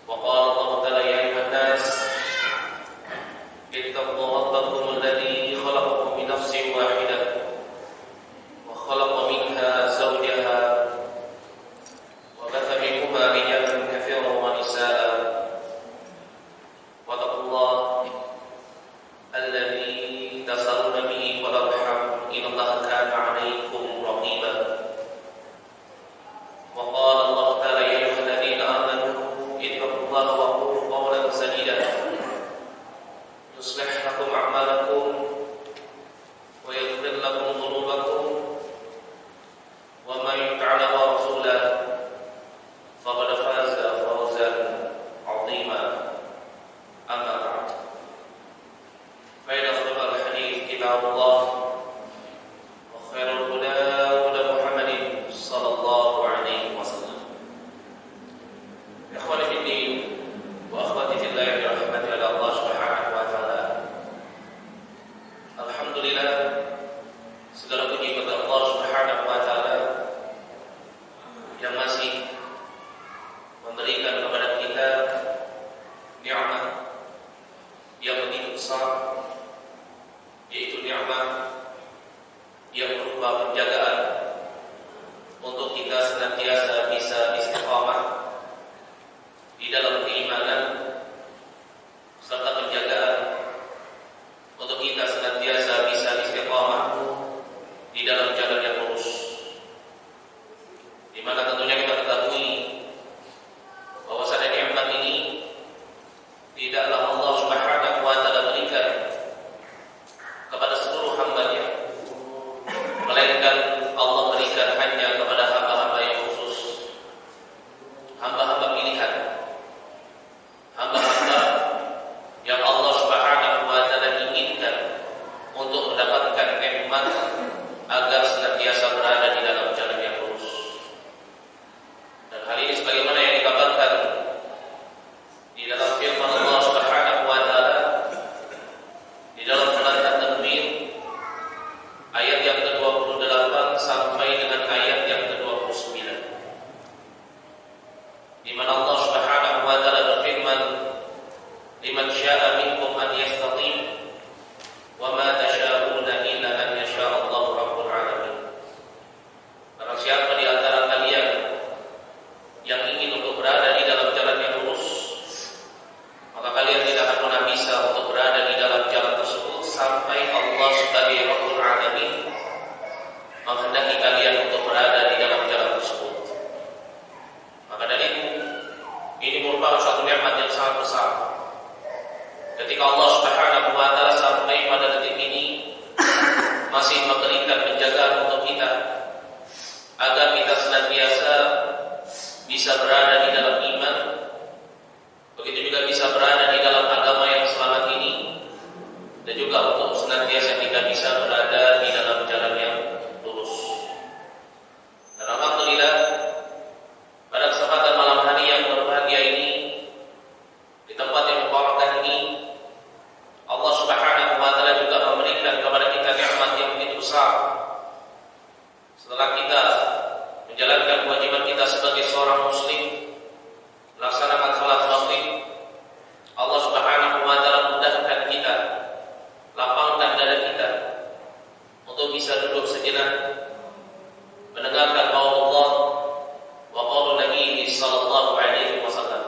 وقال الله تعالى يا أيها الناس اتقوا ربكم الذي خلقكم من نفس واحدة وخلق منها زوجها وبث منهما رجالا كثيرا ونساء واتقوا الله الذي تسألون به والأرحام إن الله كان عليكم رقيبا وقال الله تعالى يا أيها الذين آمنوا اتقوا الله وقولوا قولا سديدا يصلح لكم أعمالكم ويغفر لكم ذنوبكم ومن يطع الله ورسوله فقد فاز فوزا عظيما أما بعد فإن أصدق الحديث كتاب الله وخير الهدى هدى محمد صلى الله عليه وسلم. إخواني في الدين وأخواتي في الله برحمة الله سبحانه وتعالى. Alhamdulillah, segala puji bagi Allah Subhanahu wa taala yang masih memberikan kepada kita nikmat yang begitu besar, yaitu nikmat yang berupa penjagaan untuk kita senantiasa bisa istiqamah di dalam keimanan, serta penjagaan untuk kita senantiasa bisa istiqamah di dalam jalan yang lurus, di mana tentunya kita ketahui bahwasanya nikmat ini tidaklah Allah Subhanahu wa taala berikan kepada seluruh hamba-Nya, melainkan Allah berikan hanya kepada hamba-hamba yang khusus, hamba-hamba pilihan, hamba-hamba yang Allah Subhanahu wa taala inginkan untuk mendapatkan nikmat agar senantiasa berada di dalam jalan yang lurus. Dan hal ini sebagaimana yang dikabarkan di dalam firman Allah Subhanahu wa taala di dalam surat At-Tanwir ayat yang ke-28 sampai dengan ayat yang ke-29, di mana Allah Subhanahu wa taala berfirman, liman syaa minkum an yastaqim wa ma tasyaa'una illa an yasha' Allahu rabbul alamin. Barang siapa di antara kalian yang ingin untuk berada di dalam jalan yang lurus, maka kalian tidak akan pernah bisa untuk berada di dalam jalan tersebut sampai Allah sebagai Rabbul Alamin menghendaki kalian untuk berada di dalam jalan tersebut. Maka dari itu, ini merupakan suatu nikmat yang sangat besar. Ketika Allah Subhanahu wa taala sampai pada detik ini masih memberikan penjagaan untuk kita agar kita senantiasa bisa berada di dalam iman, begitu juga bisa berada di dalam agama yang selamat ini, dan juga untuk senantiasa kita bisa berada di dalam jalan yang lurus. Dan alhamdulillah, pada kesempatan malam hari yang berbahagia ini, di tempat yang mubarakah ini, Allah Subhanahu wa taala juga memberikan kepada kita nikmat yang begitu besar. Setelah kita menjalankan kewajiban kita sebagai seorang muslim, melaksanakan salat maghrib, Allah Subhanahu wa taala mudahkan kita, lapangkan dada kita untuk bisa duduk sejenak mendengarkan qaul Allah wa qaul Nabi sallallahu alaihi wasallam.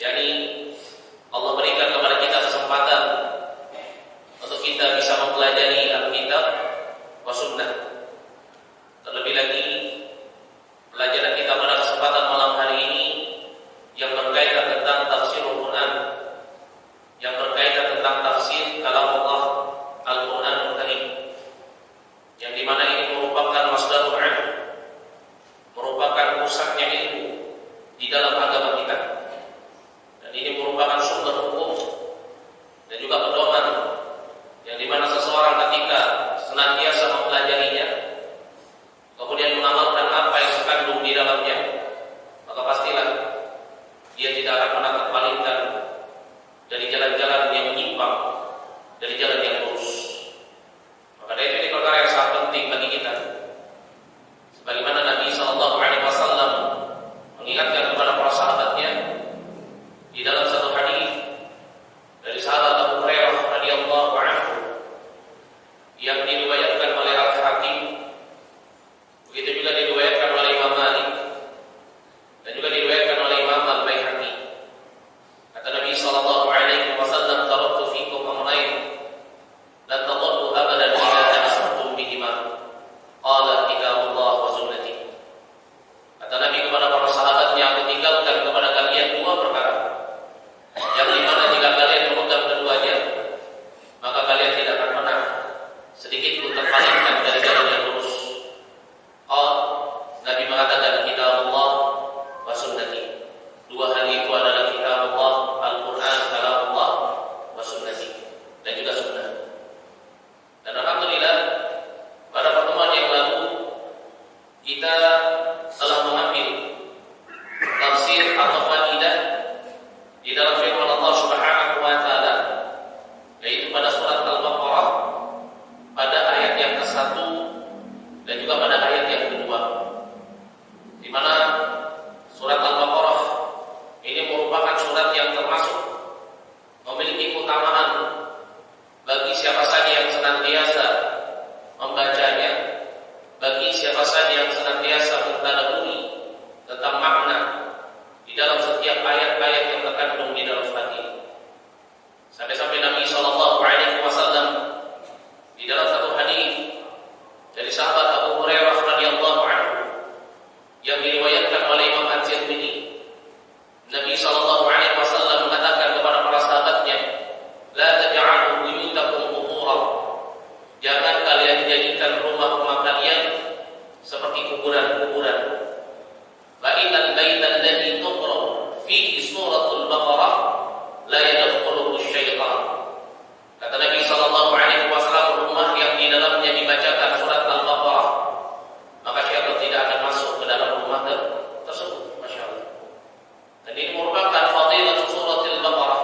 Yani Allah berikan kepada kita kesempatan untuk kita bisa mempelajari Alkitab wa Sunnah. Terlebih lagi pelajaran kita pada kesempatan malam hari ini yang berkaitan tentang tafsirul Quran, yang berkaitan tentang tafsir kalam Allah Al-Quranul Karim, yang dimana ini merupakan masdarul ilm, merupakan pusatnya ilmu di dalam agama kita, dan ini merupakan sumber hukum dan juga pedoman yang dimana seseorang ketika senantiasa mempelajarinya, kemudian mengamalkan apa yang terkandung di dalamnya, maka pastilah dia tidak akan pernah terpalingkan dari jalan-jalan yang menyimpang, dari jalan yang lurus. Maka dari itu ini perkara yang sangat penting bagi kita. Sebagaimana Nabi SAW mengingatkan kepada para sahabatnya tafsir atau faidah di dalam firman Allah Subhanahu wa taala, yaitu pada surat Al-Baqarah pada ayat yang ke-1 dan juga pada ayat yang kedua, di mana surat Al-Baqarah ini merupakan surat yang termasuk memiliki keutamaan bagi siapa saja yang senantiasa membacanya, bagi siapa saja yang senantiasa mentadabburi tentang makna di dalam setiap ayat-ayat yang terkandung di dalam surat ini. Sampai-sampai Nabi sallallahu alaihi wasallam di dalam satu hadis dari sahabat Abu Hurairah radhiyallahu anhu yang diriwayatkan oleh Imam At-Tirmidzi, Nabi sallallahu alaihi wasallam mengatakan kepada para sahabatnya, "La taj'alu buyutakum qubura." Jangan kalian jadikan rumah-rumah kalian seperti kuburan-kuburan. Fa innal baita alladhi tuqra fihi suratul Baqarah la yadkhuluhu syaitan. Kata Nabi sallallahu alaihi wasallam, rumah yang di dalamnya dibacakan surat Al-Baqarah, maka syaitan tidak akan masuk ke dalam rumah tersebut. Masyaallah. Dan ini merupakan fadilah suratul Baqarah.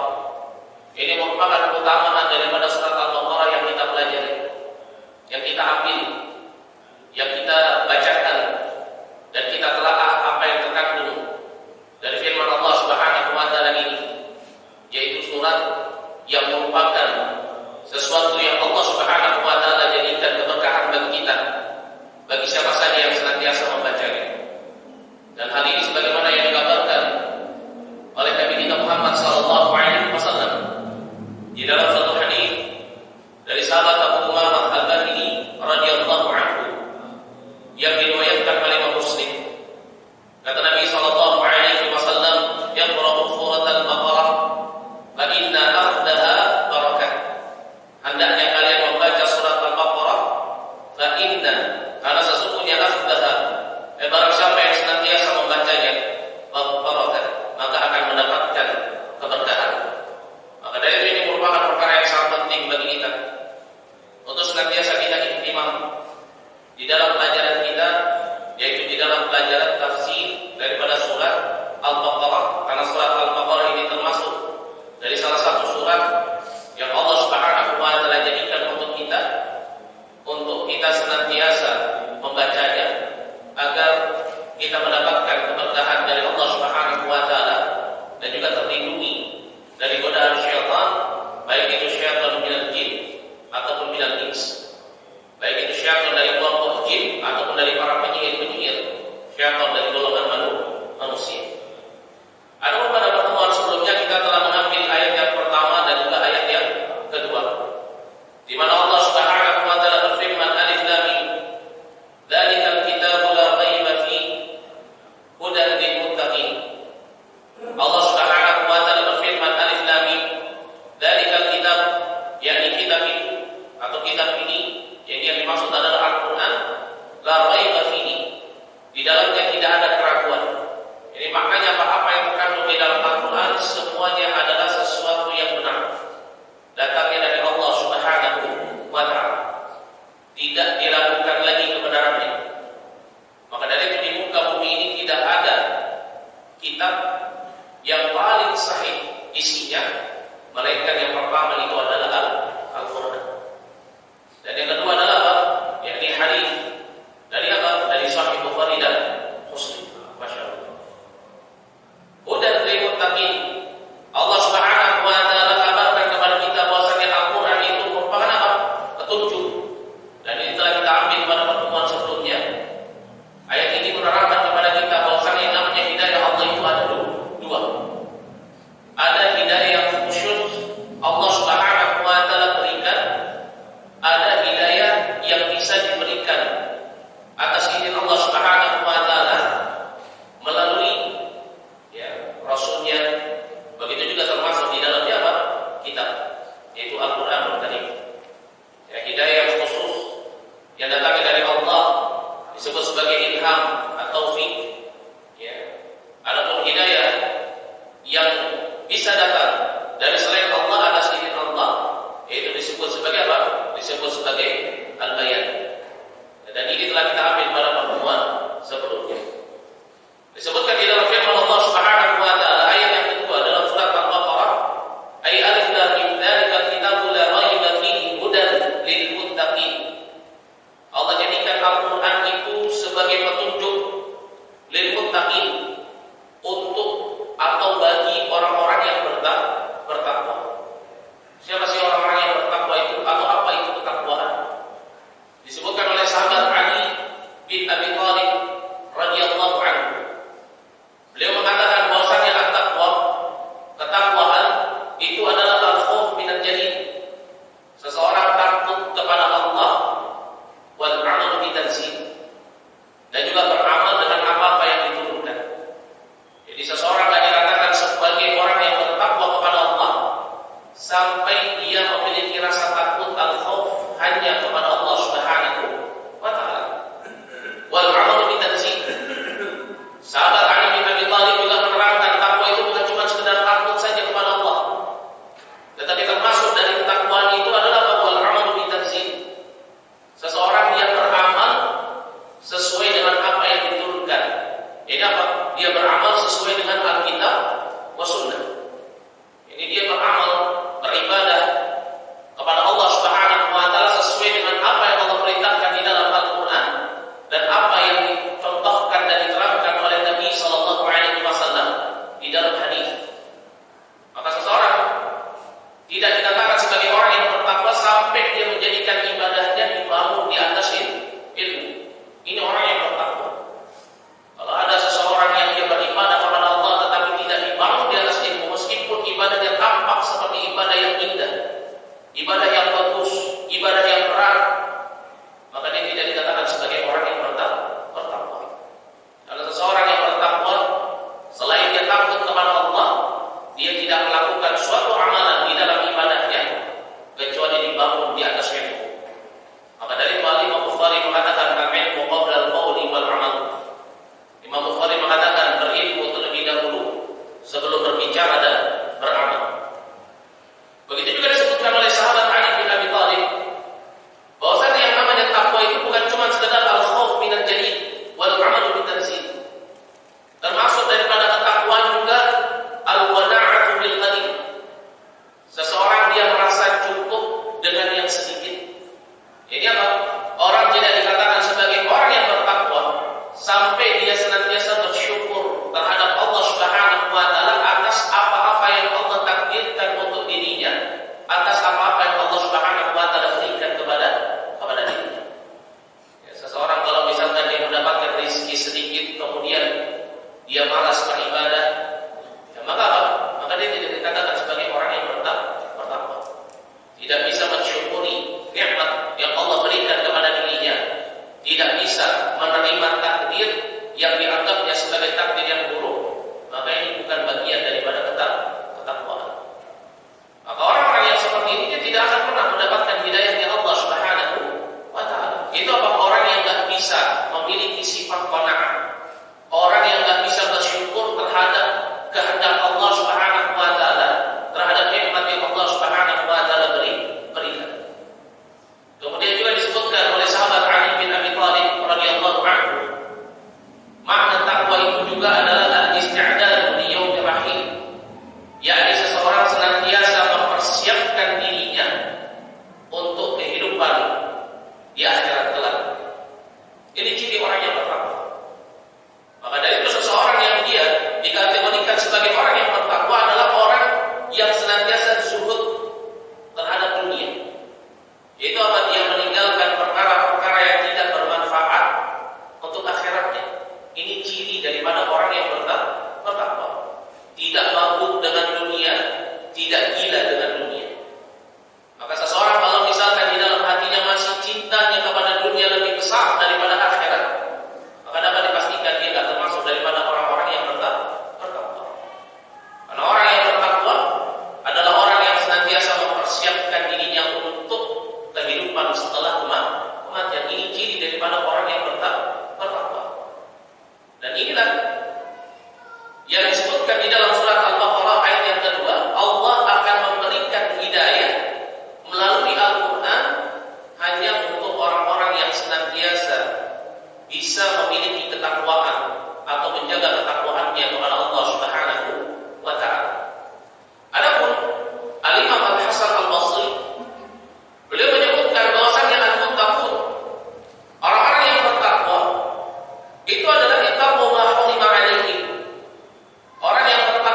Ini merupakan keutamaan daripada surat Al-Baqarah yang kita pelajari, yang kita ambil, yang kita bacakan, dan kita telaah apa yang terkandung dari firman Allah Subhanahu wa taala ini, yaitu surat yang merupakan sesuatu yang Allah Subhanahu wa taala jadikan keberkahan bagi kita, bagi siapa saja yang senantiasa membacanya. Dan hal ini sebagaimana yang dikabarkan oleh Nabi kita Muhammad sallallahu alaihi wasallam di dalam satu hadis dari sahabat Abu Umamah Al-Bahili radhiyallahu anhu yang diriwayatkan oleh Imam Muslim. Kata Nabi sallallahu alaihi wasallam, "Yaqra'u surat Al-Baqarah fa inna akhdaha barakah." Hendaknya kalian membaca surat Al-Baqarah, fa inna, karena sesungguhnya akhdaha, barang siapa yang senantiasa membacanya, barakah, maka akan mendapatkan keberkahan. Maka dari ini merupakan perkara yang sangat penting bagi kita untuk senantiasa kita ihtimam di dalam pelajaran kita, yaitu di dalam pelajaran tafsir daripada surat Al-Baqarah, karena surat Al-Baqarah ini termasuk dari salah satu surat yang Allah Subhanahu wa taala jadikan untuk kita senantiasa membacanya agar kita mendapatkan keberkahan dari Allah Subhanahu wa taala dan juga terlindungi dari godaan syaitan, baik itu syaitan minal jin ataupun minal ins, baik itu syaitan dari kelompok jin ataupun dari para penyihir-penyihir, syaitan dari golongan manusia. Adapun pada pertemuan sebelumnya kita telah mengambil ayat yang pertama dan juga ayat yang kedua, di mana Allah Subhanahu wa taala berfirman, Alif Lam Mim, "Dzalikal kitabu la raiba fihi hudan lil muttaqin." Allah Subhanahu wa taala berfirman, Alif Lam Mim, "Dzalikal kitab", yakni kitab itu atau kitab ini yang dimaksud adalah Al-Qur'an, la raiba fihi, di dalamnya tidak ada keraguan. Ini maknanya apa yang terkandung di dalam Al-Quran semuanya adalah sesuatu yang benar, datangnya dari Allah Subhanahu wa ta'ala, tidak diragukan lagi kebenarannya. Maka dari itu di muka bumi ini tidak ada kitab yang paling sahih isinya, melainkan yang pertama itu adalah Al-Quran. Dan yang kedua adalah apa? Yakni hadis dari apa? Dari Sahih Bukhari dan Muslim. Masyaallah. Hudan lil muttaqin. Allah Subhanahu wa taala kabarkan kepada kita bahwasanya Al-Qur'an itu merupakan apa? Petunjuk. Dan ini telah kita ambil pada pertemuan sebelumnya. Ayat ini menerangkan kepada kita bahwasanya yang namanya hidayah Allah itu ada dua. Ada hidayah yang khusyuk Allah Subhanahu wa taala berikan, ada hidayah yang bisa diberikan atas izin Allah Subhanahu wa taala melalui Rasulnya. Begitu juga termasuk di dalamnya apa? Kitab, yaitu Al-Qur'anul Karim. Hidayah yang khusus yang datangnya dari Allah disebut sebagai ilham atau taufik. Adapun hidayah yang bisa datang dari selain Allah atas izin Allah, yaitu disebut sebagai apa? Disebut sebagai al-bayan. Dan ini telah kita ambil pada pertemuan sebelumnya. Disebutkan di dalam firman Allah Subhanahu wa sunnah. Ini dia beramal, beribadah kepada Allah Subhanahu wa taala sesuai dengan apa yang Allah perintahkan di dalam Al-Qur'an dan apa yang dicontohkan dan diterangkan oleh Nabi sallallahu alaihi wasallam di dalam hadis. Maka seseorang tidak dikatakan sebagai orang yang bertakwa sampai dia menjadikan ibadahnya dibangun di atas ilmu. Ini orang yang bertakwa. Kalau ada seseorang yang dia beribadah kepada Allah tetapi tidak dibangun di atas ilmu, meskipun ibadahnya tampak seperti ibadah yang indah, ibadah yang bagus, ibadah yang berat, maka dia tidak dikatakan sebagai orang yang bertakwa. Kalau seseorang yang bertakwa, selain dia takut kepada Allah, dia tidak melakukan suatu amalan di dalam ibadahnya kecuali dibangun di atas ilmu. Maka dari itu Imam Bukhari mengatakan al-ilmu qabla al-qawli wal amal. Imam Bukhari mengatakan berilmu terlebih dahulu sebelum berbicara dan beramal. Begitu juga disebutkan oleh sahabat Ali bin Abi Thalib bahwasanya yang namanya takwa itu bukan cuma sekedar al-khauf minal jalil wal amal bitanzil. Termasuk daripada ketakwaan juga al-wana'atu bil qalil. Seseorang dia merasa cukup dengan yang sedikit. Ini apa? Orang tidak dikatakan sebagai orang yang bertakwa sampai dia senantiasa bersyukur terhadap Allah Subhanahu wa taala atas apa-apa yang Allah takdirkan untuk dirinya, atas apa-apa yang Allah Subhanahu wa taala berikan kepada dirinya. Ya, seseorang kalau misalkan dia mendapatkan rezeki sedikit kemudian dia malas beribadah, ya maka apa? Maka dia tidak dikatakan sebagai orang yang bertakwa. Tidak bisa mensyukuri nikmat yang Allah berikan kepada dirinya, tidak bisa menerima takdir yang dianggapnya sebagai takdir yang buruk, maka ini bukan bagian daripada ketakwaan. Maka orang-orang yang seperti ini dia tidak akan pernah mendapatkan hidayahnya Allah Subhanahu wa taala. Itu apa? Orang yang tidak bisa memiliki sifat qanaah, orang yang tidak bisa bersyukur terhadap kehendak Allah Subhanahu wa taala, terhadap nikmat yang Allah Subhanahu wa taala berikan. Kemudian juga disebutkan oleh sahabat Ali bin Abi Thalib radhiyallahu anhu, makna takwa itu juga adalah al-isti'dad li yaumir rahim, yakni seseorang senantiasa mempersiapkan dirinya untuk kehidupan di akhirat kelak. Ini ciri orang yang bertakwa. Maka dari itu seseorang yang dia dikategorikan sebagai orang yang bertakwa adalah orang yang senantiasa zuhud terhadap dunia. Yaitu apa? Dia meninggalkan perkara-perkara yang tidak bermanfaat untuk akhiratnya. Ini ciri daripada orang yang bertakwa. Tidak mabuk dengan dunia, tidak gila dengan dunia. Maka seseorang kalau misalkan di dalam hatinya masih cintanya kepada dunia lebih besar daripada akhirat, maka dapat dipastikan dia tidak termasuk daripada orang-orang yang bertakwa. Karena orang yang bertakwa adalah orang yang senantiasa mempersiapkan dirinya untuk kehidupan setelah kematian. Ini ciri daripada orang yang bertakwa. Dan inilah yang disebutkan di dalam surat Al-Baqarah ayat yang kedua, Allah akan memberikan hidayah melalui Al-Quran hanya untuk orang-orang yang senantiasa bisa memiliki ketakwaan atau menjaga ketakwaannya kepada Allah Subhanahu wa taala. Adapun Al-Imam Al-Hasan Al-Basri, beliau menyebutkan bahwasanya al-muttaqun, orang-orang yang bertakwa itu adalah ittaqu ma hurima alaihim. Orang yang bertakwa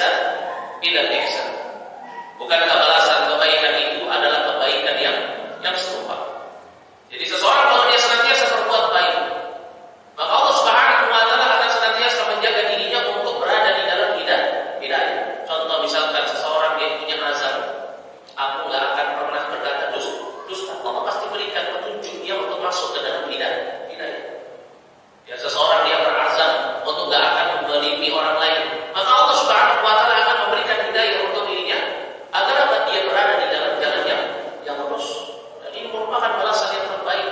ihsan ila ihsan. Bukankah balasan kebaikan itu adalah kebaikan yang serupa? Jadi seseorang kalau dia senantiasa berbuat baik, maka Allah Subhanahu wa taala akan senantiasa menjaga dirinya untuk berada di dalam hidayah. Contoh misalkan seseorang dia punya azam, aku enggak akan pernah berkata dusta. Allah pasti berikan petunjuk dia untuk masuk ke dalam hidayah. Ya, seseorang dia berazam untuk enggak akan menzalimi orang lain, maka Allah Subhanahu wa taala akan memberikan hidayah untuk dirinya agar dia berada di dalam jalan yang lurus. Dan ini merupakan balasan yang terbaik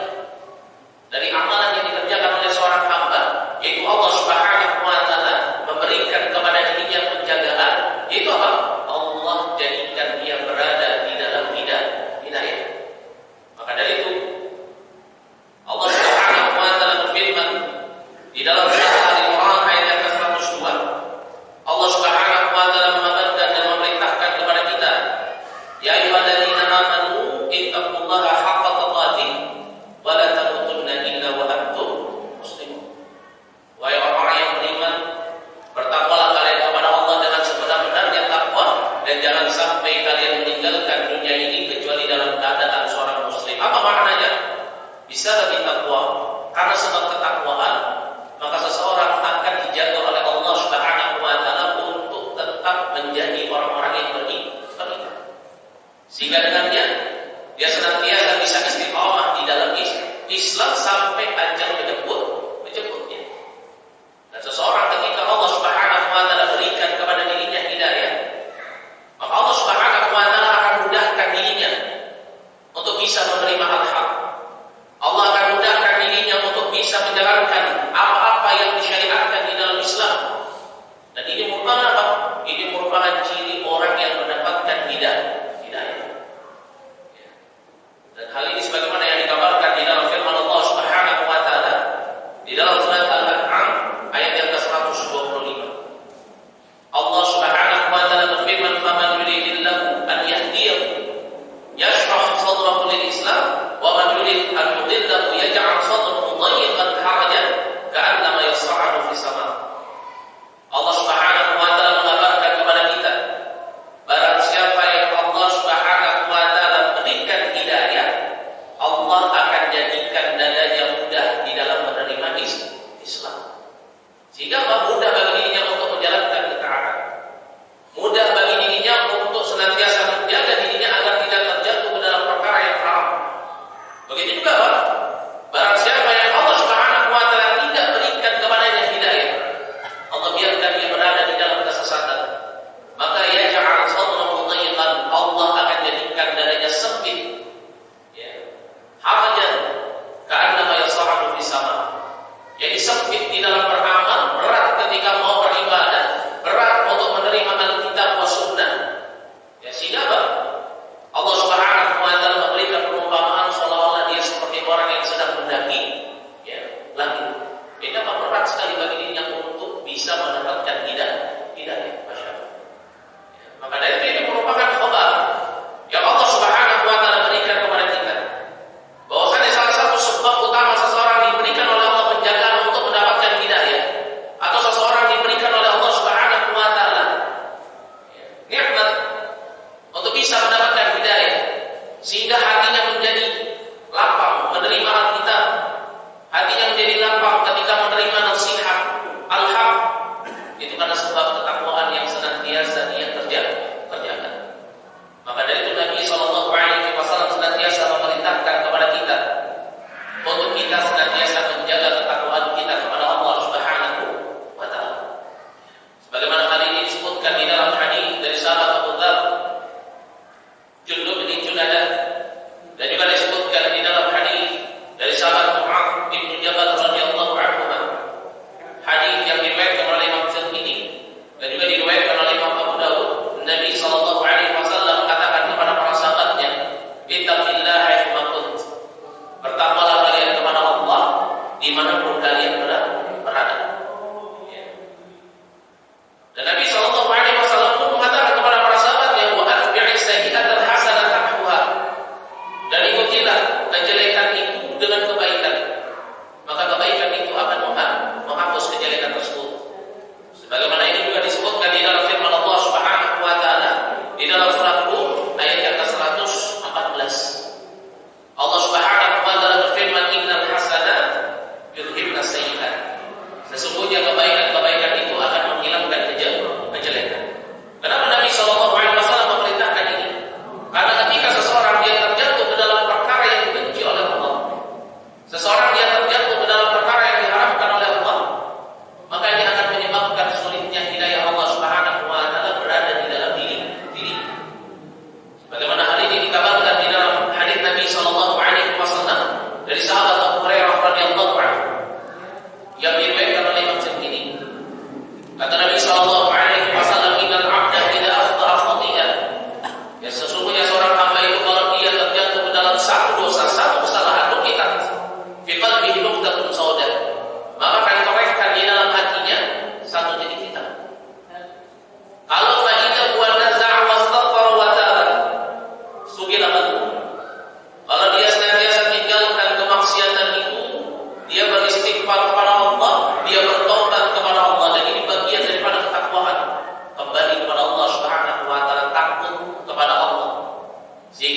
dari amalan yang dikerjakan oleh seorang hamba, yaitu Allah Subhanahu wa taala memberikan kepada dirinya penjagaan, yaitu apa? Allah jadikan dia berada di dalam hidayah. Maka dari itu Allah Subhanahu wa taala berfirman di dalam surat Al-Imran ayat yang ke-102, Allah Subhanahu wa taala mengabarkan dan memerintahkan kepada kita, ya ayyuhalladzina amanu ittaqullaha haqqa tuqatih wa la tamutunna illa wa antum muslimun. Wahai orang yang beriman, bertakwalah kalian kepada Allah dengan sebenar-benarnya takwa, dan jangan sampai kalian meninggalkan dunia ini kecuali dalam keadaan seorang muslim. Apa maknanya? Bisa lebih takwa, karena sebab ketakwaan maka seseorang akan dijaga oleh Allah Subhanahu wa taala untuk tetap menjadi orang-orang yang beriman. Sehingga dengannya dia senantiasa bisa istiqamah di dalam Islam sampai ajal menjemputnya. Dan seseorang ketika Allah Subhanahu wa taala berikan kepada dirinya hidayah, maka Allah Subhanahu wa taala akan mudahkan dirinya untuk bisa menerima al-haq. Allah akan mudahkan dirinya untuk bisa menjalankan apa-apa yang disyariatkan di dalam Islam. Dan ini merupakan apa? Ini merupakan ciri orang yang mendapatkan hidayah. Dan hal ini sebagaimana yang dikabarkan di dalam firman Allah Subhanahu wa taala di dalam surat Al-An'am ayat yang ke-100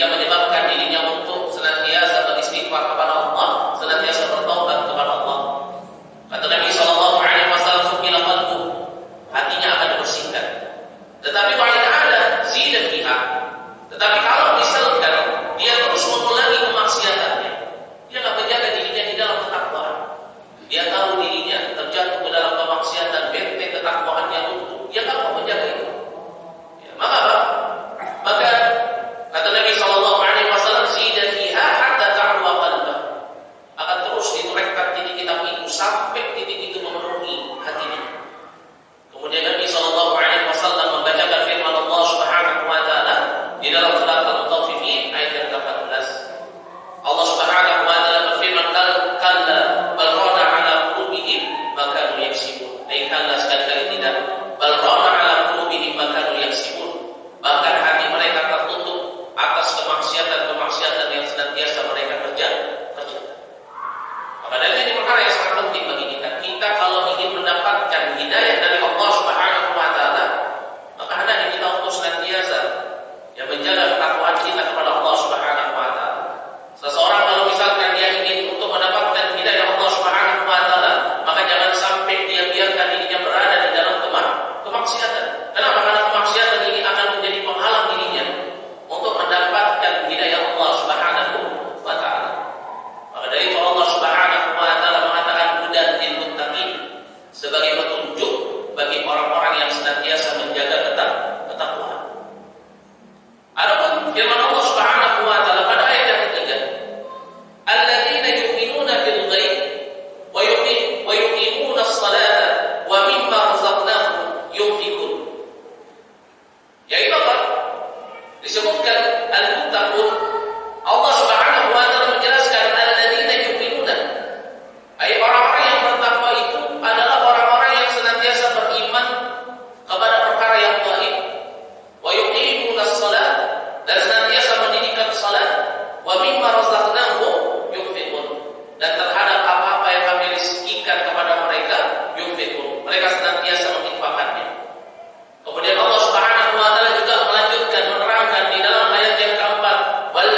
sehingga menyebabkan dirinya untuk senantiasa beristighfar kepada Allah, senantiasa bertaubat kepada Allah. Kata Nabi sallallahu alaihi wasallam, "Sukila qalbu", hatinya akan dibersihkan. Tetapi paling ada zida fiha. Tetapi kalau misalkan dia terus mengulangi kemaksiatannya, dia enggak menjaga dirinya di dalam ketakwaan. Dia tahu dirinya terjatuh ke dalam kemaksiatan, benteng ketakwaannya runtuh. Dia enggak mau menjaga itu. Ya, maka kata Nabi sallallahu alaihi wasallam, "Zida fiha hatta ta'wa qalbah." Akan terus diturekkan titik kitab itu sampai titik itu memenuhi hatinya. Kemudian Nabi sallallahu alaihi wasallam membacakan firman Allah Subhanahu wa taala di dalam surat Al-Mutaffifin ayat yang ke-14. Allah Subhanahu wa taala berfirman, "Kalla bal rana 'ala qulubihim ma kanu yaksibun." Kalla sekali-kali tidak, bal rana 'ala qulubihim ma kanu yaksibun. Bahkan hati mereka tertutup atas kemaksiatan-kemaksiatan yang senantiasa mereka kerjakan. Maka dari ini perkara yang sangat penting bagi kita. Kita kalau ingin mendapatkan hidayah dari Allah Subhanahu wa taala, maka hendaknya kita untuk senantiasa menjaga ketakwaan kita kepada Allah Subhanahu wa taala. Seseorang kalau misalkan dia ingin untuk mendapatkan hidayah Allah Subhanahu wa taala, maka jangan sampai dia biarkan dirinya berada di dalam kemaksiatan. Kenapa? Karena kemaksiatan ini akan menjadi penghalang dirinya untuk mendapatkan hidayah Allah Subhanahu wa taala. Maka dari itu Allah Subhanahu wa taala mengatakan hudan lil muttaqin, sebagai petunjuk bagi orang-orang yang senantiasa menjaga ketakwaan. Adapun firman Allah Subhanahu wa taala pada ayat yang ketiga, alladzina yu'minuna bil ghaib wa yuqimuna as-salata wa mimma razaqnahum yunfiqun. Yaitu apa? Disebutkan al-muttaqun. Allah Subhanahu wa taala menjelaskan alladzina yu'minuna, ai orang-orang yang bertakwa itu adalah orang-orang yang senantiasa beriman kepada perkara yang gaib, wa yuqimuna as-salat, dan senantiasa mendirikan salat, wa mimma razaqnahum yunfiqun, dan terhadap apa-apa yang kami rezekikan kepada mereka yunfiqun, mereka senantiasa menginfakkannya. Kemudian Allah Subhanahu wa taala juga melanjutkan menerangkan di dalam ayat yang keempat, wal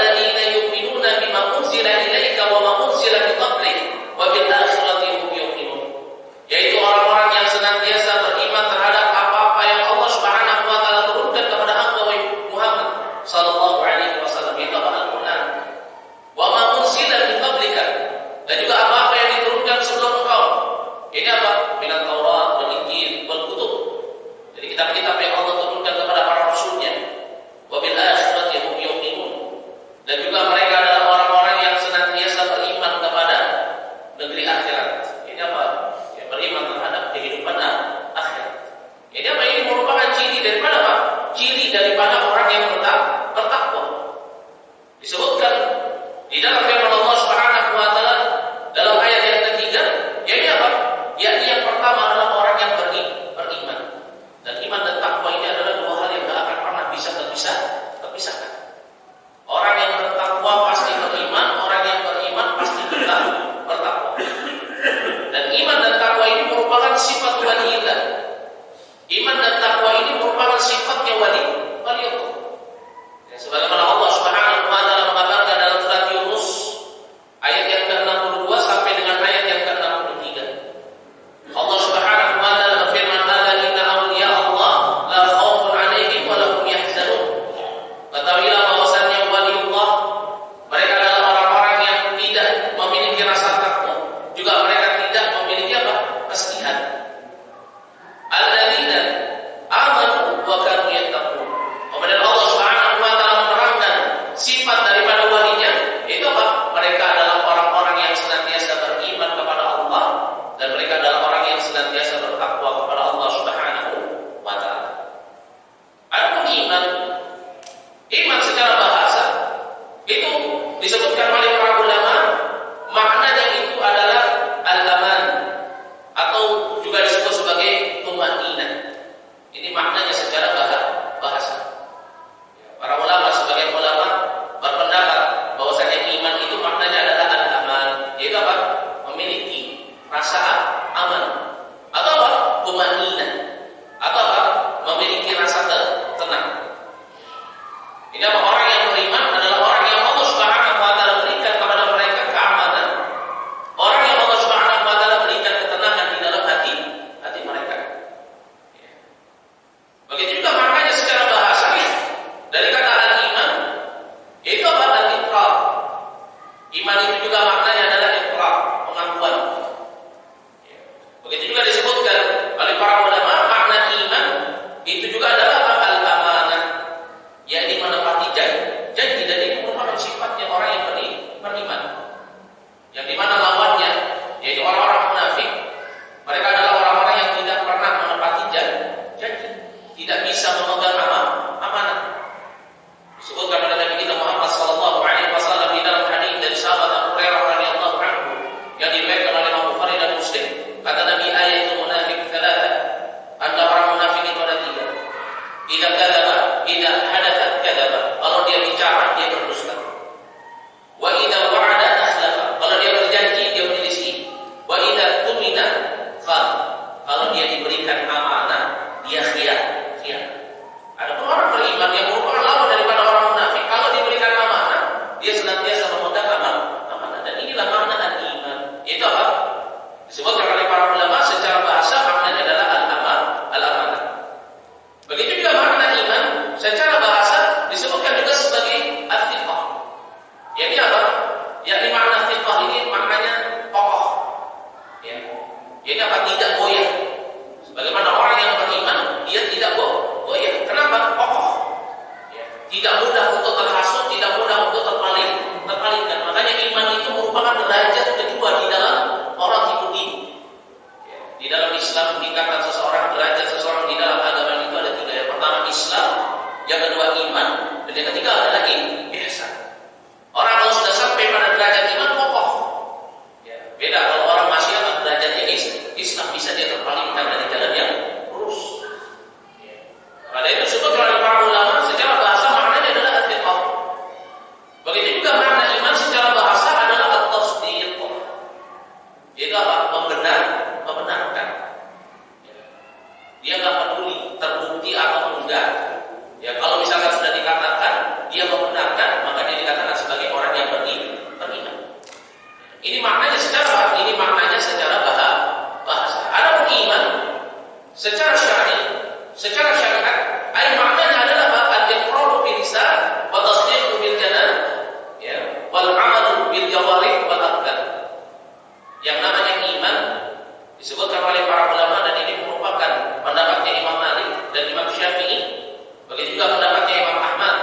Iman itu juga maknanya adalah iqrar, pengakuan. Ya. Begitu juga disebutkan oleh para ulama, makna iman itu juga adalah al-amanah, yakni menepati janji. Dan ini merupakan sifatnya orang yang beriman. Yang dimana lawannya yaitu orang-orang munafik. Mereka adalah orang-orang yang tidak pernah menepati janji, tidak bisa memegang amanah. Disebutkan oleh Nabi kita Muhammad sallallahu alaihi wasallam di dalam hadis dari sahabat Abu Hurairah radhiyallahu anhu yang diriwayatkan oleh Imam Bukhari dan Muslim, kata Nabi, ayatul munafik thalatha, anda orang munafik itu ada tiga. Idza kadzaba, idza hadatsa kadzaba, kalau dia bicara dia berdusta. Wa idza wa'ada akhlafa, kalau dia berjanji dia menyelisih. Wa idza tumina khan, kalau dia diberikan amanah dia khianat. Adapun orang beriman yang merupakan lawan daripada orang munafik, kalau diberikan amanah dia senantiasa memegang amanah. Dan inilah makna al-iman. Itu apa? Disebutkan oleh para ulama secara bahasa maknanya adalah al-amanah. Begitu juga makna iman secara bahasa disebutkan juga sebagai al-thiqah. Yakni apa? Yakni makna thiqah ini maknanya kokoh. Ya. Jadi apa? Tidak goyah. Sebagaimana orang yang beriman dia tidak goyah. Kenapa? Kokoh. Ya. Tidak mudah untuk terhasut, tidak mudah untuk terpalingkan. Makanya iman itu merupakan derajat kedua di dalam orang hidup ini. Ya. Di dalam Islam meningkatkan seseorang, derajat seseorang di dalam agama itu ada tiga. Yang pertama Islam, yang kedua iman, dan yang ketiga adalah ihsan. Orang kalau sudah sampai pada derajat iman kokoh. Ya. Beda kalau orang masih derajatnya Islam, bisa dia terpalingkan dari jalan yang lurus. Ya. Pada itu disebut oleh para ulama secara bahasa maknanya adalah al-thiqah. Begitu juga makna iman secara bahasa adalah at-tasdiq. Itu apa? Membenarkan. Ya. Dia nggak peduli terbukti atau enggak. Ya, kalau misalkan sudah dikatakan dia membenarkan, maka dia dikatakan sebagai orang yang beriman. Ini maknanya secara bahasa. Adapun iman secara syariat, maknanya adalah al-iqraru bil lisan wa tasdiqu bil janan, ya, wal 'amalu bil jawarih wal aqdam. Yang namanya iman disebutkan oleh para ulama, dan ini merupakan pendapatnya Imam Malik dan Imam Syafi'i. Begitu juga pendapatnya Imam Ahmad.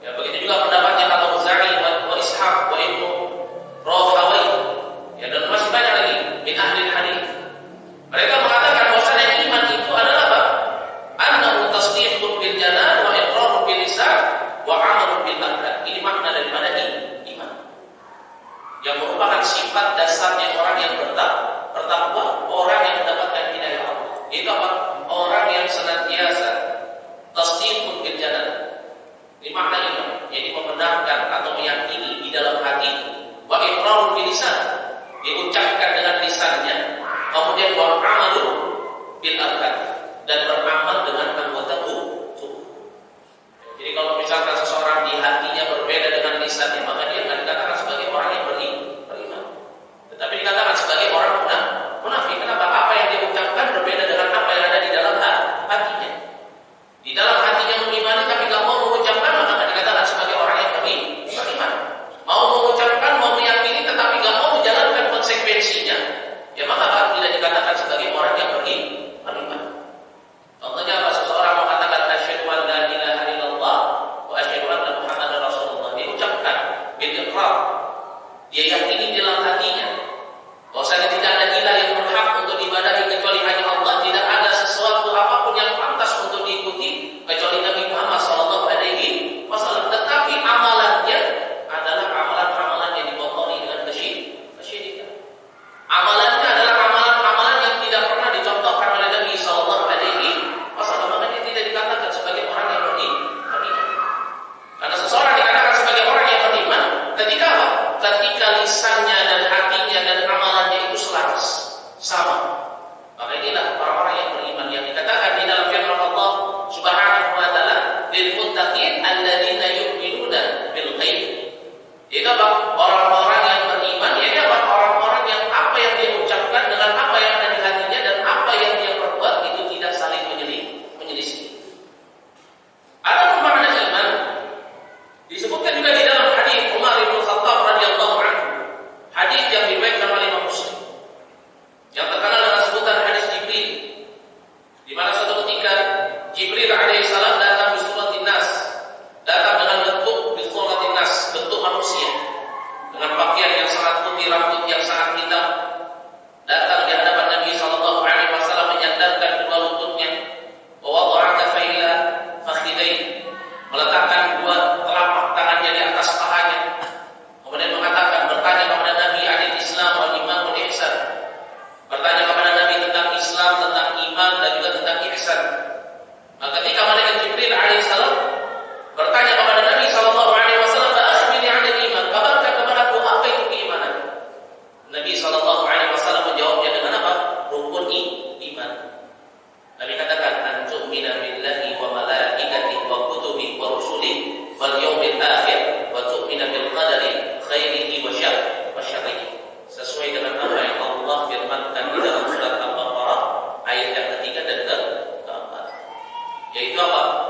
Ya, begitu juga pendapatnya Al-Auza'i wa Ishaq wa Ibnu Rahawai. Ya, dan masih banyak lagi min ahli hadis. Mereka mengatakan bahwasanya iman itu adalah apa? Annahu tasdiqun bil janan wa iqrarun bil lisan wa 'amalun bil aqdam. Ini makna daripada iman. Yang merupakan sifat dasarnya orang yang bertakwa, orang yang mendapatkan hidayah Allah. Itu apa? Orang yang senantiasa tasdiqun bil janan. Ini makna iman, jadi membenarkan atau meyakini di dalam hati, wa iqrarun bil lisan, diucapkan dengan lisannya, kemudian wa 'amalun bil aqdam, dan beramal dengan anggota tubuh. Jadi kalau misalkan seseorang di hatinya berbeda dengan lisannya, maka dia akan dikatakan sebagai orang yang beriman. Tetapi dikatakan sebagai orang munafik. Kenapa? Apa yang dia ucapkan berbeda dengan apa yang ada di dalam hatinya.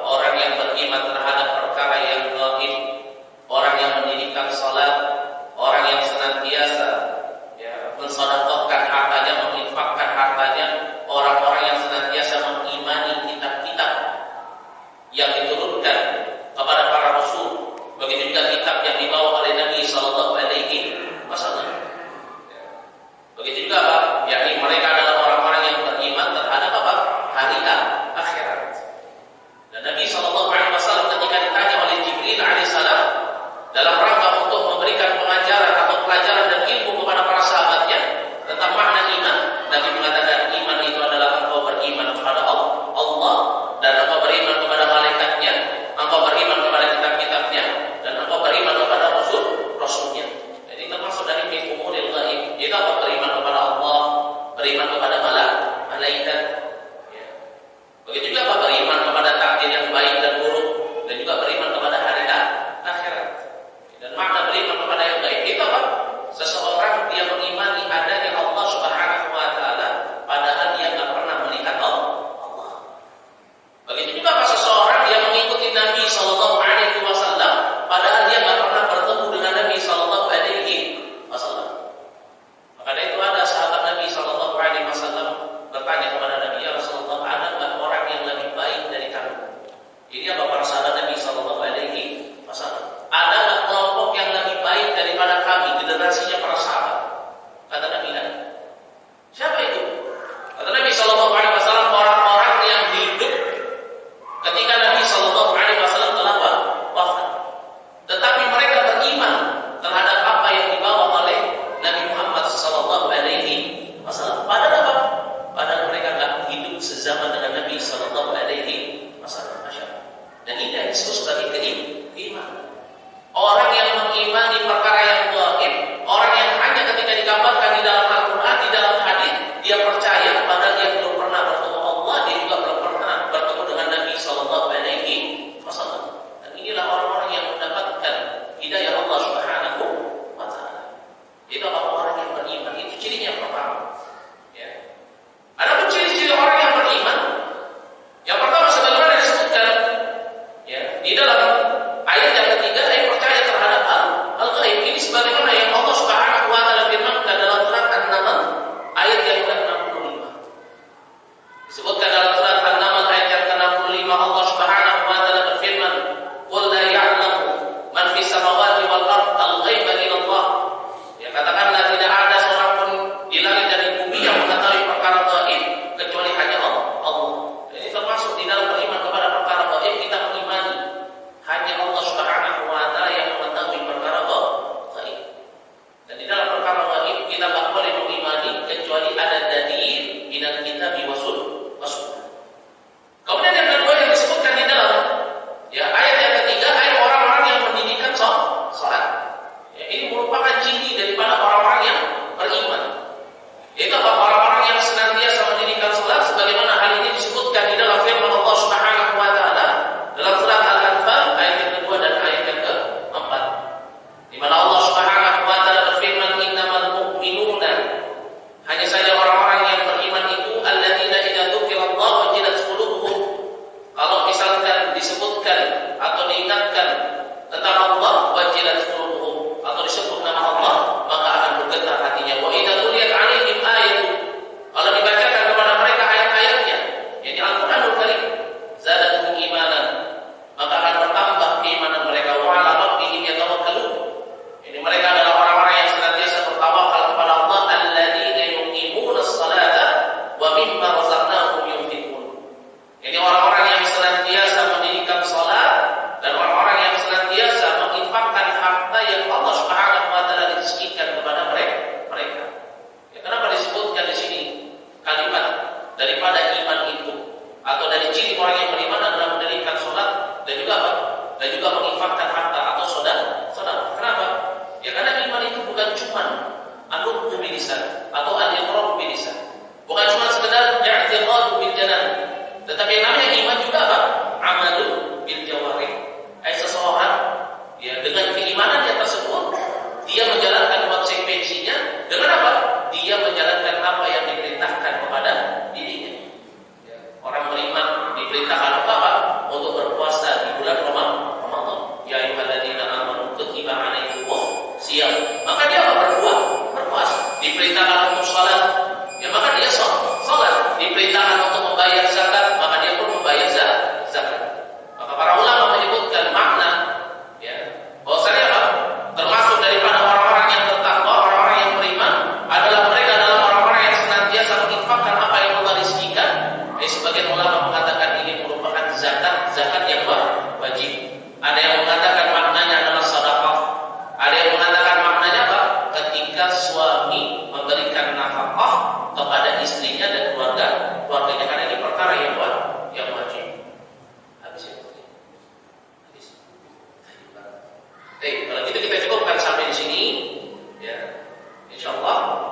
orang yang beriman terhadap perkara yang gaib, orang yang mendirikan salat, orang yang senantiasa mensedekahkan hartanya, menginfakkan hartanya, orang-orang yang senantiasa mengimani kitab-kitab yang diturunkan kepada para rasul, begitu juga kitab yang dibawa oleh Nabi sallallahu alaihi wasallam. Begitu juga Pak, yakni mereka adalah orang-orang yang beriman terhadap apa? Hari akhirat. Dan Nabi sallallahu alaihi wasallam ketika ditanya oleh Jibril alaihissalam dalam rangka untuk memberikan pengajaran atau pelajaran dan ilmu kepada para sahabatnya tentang makna iman, Nabi mengatakan iman itu adalah engkau beriman kepada Allah dan engkau beriman kepada malaikatnya, engkau beriman kepada kitab-kitabnya, dan engkau beriman kepada rasulnya. Jadi termasuk dari umuril ghaib. Itu apa? Beriman kepada Allah, beriman kepada malaikat. Begitu juga apa? Beriman kepada takdir yang baik dan buruk, dan juga beriman kepada hari akhirat. Dan makna beriman kepada yang gaib itu apa? Seseorang dia mengimani adanya Allah Subhanahu wa taala padahal dia enggak pernah melihat Allah. Begitu juga apa? Seseorang dia mengikuti Nabi sallallahu alaihi wasallam padahal dia enggak pernah bertemu dengan Nabi sallallahu alaihi wasallam. Maka dari itu ada sahabat Nabi sallallahu alaihi wasallam bertanya kepada Nabi, "Ya Rasulullah, ada enggak orang yang lebih baik dari kamu?" Ini apa? Para sahabat Nabi sallallahu alaihi wasallam. Ada enggak kelompok yang lebih baik daripada kami, generasinya para sahabat? Kata Nabi, "Ada." Siapa itu? Kata Nabi sallallahu alaihi wasallam, orang-orang yang hidup ketika Nabi sallallahu alaihi wasallam telah wafat. Tetapi mereka beriman terhadap apa yang dibawa oleh Nabi Muhammad sallallahu alaihi wasallam. Padahal apa? Padahal mereka enggak hidup sezaman dengan Nabi sallallahu alaihi wasallam. Dan ini yang disebut sebagai keimanan. Orang yang mengimani perkara yang gaib, orang yang hanya ketika dikabarkan di dalam Al-Quran, di dalam hadis, dia percaya padahal dia belum pernah bertemu Allah, dia juga belum pernah bertemu dengan Nabi sallallahu alaihi wasallam. Dan inilah orang-orang yang mendapatkan hidayah Allah Subhanahu wa taala. Itu orang yang beriman, itu cirinya pertama. Ya. Adapun ciri-ciri orang yang beriman, yang pertama sebagaimana disebutkan di dalam ayat yang ketiga, saya percaya terhadap al-ghaib. Ini sebagaimana yang Allah Subhanahu wa taala firmankan dalam surat An-Naml ayat yang ke-65. Disebutkan dalam surat An-Naml ayat yang ke-65, Allah Subhanahu wa taala berfirman, "Qul la ya'lamu man fis samawati wal ardh al-ghaiba illa Allah." Ya, katakanlah tidak ada seorang pun di langit dan di bumi yang mengetahui perkara gaib kecuali hanya Allah. Ini termasuk di dalam beriman kepada perkara gaib, kita mengimani hanya Allah Subhanahu wa taala yang mengetahui perkara gaib. Dan di dalam perkara gaib kita tak boleh mengimani kecuali ada dalil minal kitab wa sunnah. Kemudian yang kedua yang disebutkan di dalam ayat yang ketiga, ayat orang-orang yang mendirikan salat. Ini merupakan ciri daripada orang-orang yang beriman. Itu orang-orang yang senantiasa mendirikan salat sebagaimana hal ini disebutkan di dalam firman Allah Subhanahu wa taala dalam surat Al-Anfal ayat yang kedua dan ayat yang keempat, di mana Allah Subhanahu wa taala berfirman, "Innamal mu'minuna," hanya saja orang-orang yang beriman itu alladzina idza dzukirallahu wajilat qulubuhum. Kalau misalkan disebutkan atau diingatkan tentang Allah, wajilat qulubuhum, atau disebut nama Allah, maka akan bergetar hatinya. Wa idza tuliyat 'alaihim ayatu, kalau dibacakan kepada mereka ayat-ayatnya, yakni Al-Qur'anul Karim, zadatuhum imanan, maka akan bertambah keimanan mereka. Wa 'ala rabbihim yatawakkalun. Ini mereka adalah orang-orang yang senantiasa bertawakal kepada Allah, alladzina yuqimuna as-salata wa mimma razaqnahum yunfiqun. Ini orang-orang yang senantiasa mendirikan salat dan orang-orang yang senantiasa menginfakkan harta yang Allah Subhanahu wa taala rizkikan kepada mereka. Kenapa disebutkan di sini kalimat daripada iman itu, atau dari ciri orang yang beriman adalah mendirikan salat dan juga apa? Dan juga menginfakkan harta atau sedekah. Kenapa? Karena iman itu bukan cuma an-nutqu bil lisan atau al-iqrar bil lisan. Bukan cuma sekedar i'tiqad bil janan. Tetapi yang namanya iman juga apa? Amalun bil jawarih. Seseorang dengan keimanannya tersebut dia menjalankan konsekuensinya dengan apa? Dia menjalankan apa yang diperintahkan kepada dirinya. Orang beriman diperintahkan apa? Untuk berpuasa begitu kita cukupkan sampai di sini, ya, insya Allah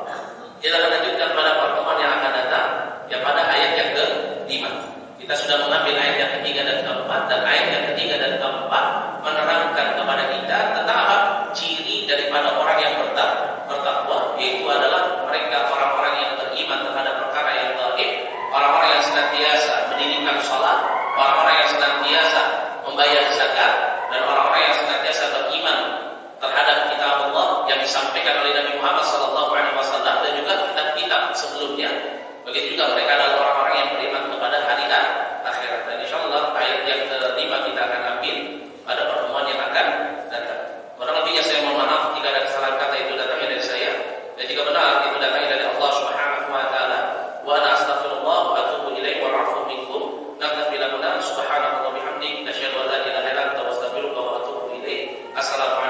kita akan lanjutkan pada pertemuan yang akan datang, ya pada ayat yang ke-5. Kita sudah mengambil ayat yang ketiga dan keempat, dan ayat yang ketiga dan keempat menerangkan kepada kita tentang apa? Ciri daripada orang yang bertakwa, yaitu adalah mereka orang-orang yang beriman terhadap perkara yang gaib, orang-orang yang senantiasa mendirikan salat, orang-orang yang senantiasa membayar zakat, dan orang-orang yang senantiasa beriman terhadap kitab Allah yang disampaikan oleh Nabi Muhammad SAW dan juga kitab-kitab sebelumnya. Begitu juga mereka adalah orang-orang yang beriman kepada hari akhirat. Dan insyaallah ayat yang ke-5 kita akan ambil pada pertemuan yang akan datang. Kurang lebihnya saya mohon maaf jika ada kesalahan kata itu datangnya dari saya, dan jika benar itu datangnya dari Allah Subhanahu wa taala. Wa ana astaghfirullah wa atubu ilaihi wa a'udzu minkum. Naktafi lahuna subhanallahi wa bihamdihi, nasyhadu an la ilaha illa anta wa astaghfiruka wa atubu ilaik. Assalamualaikum.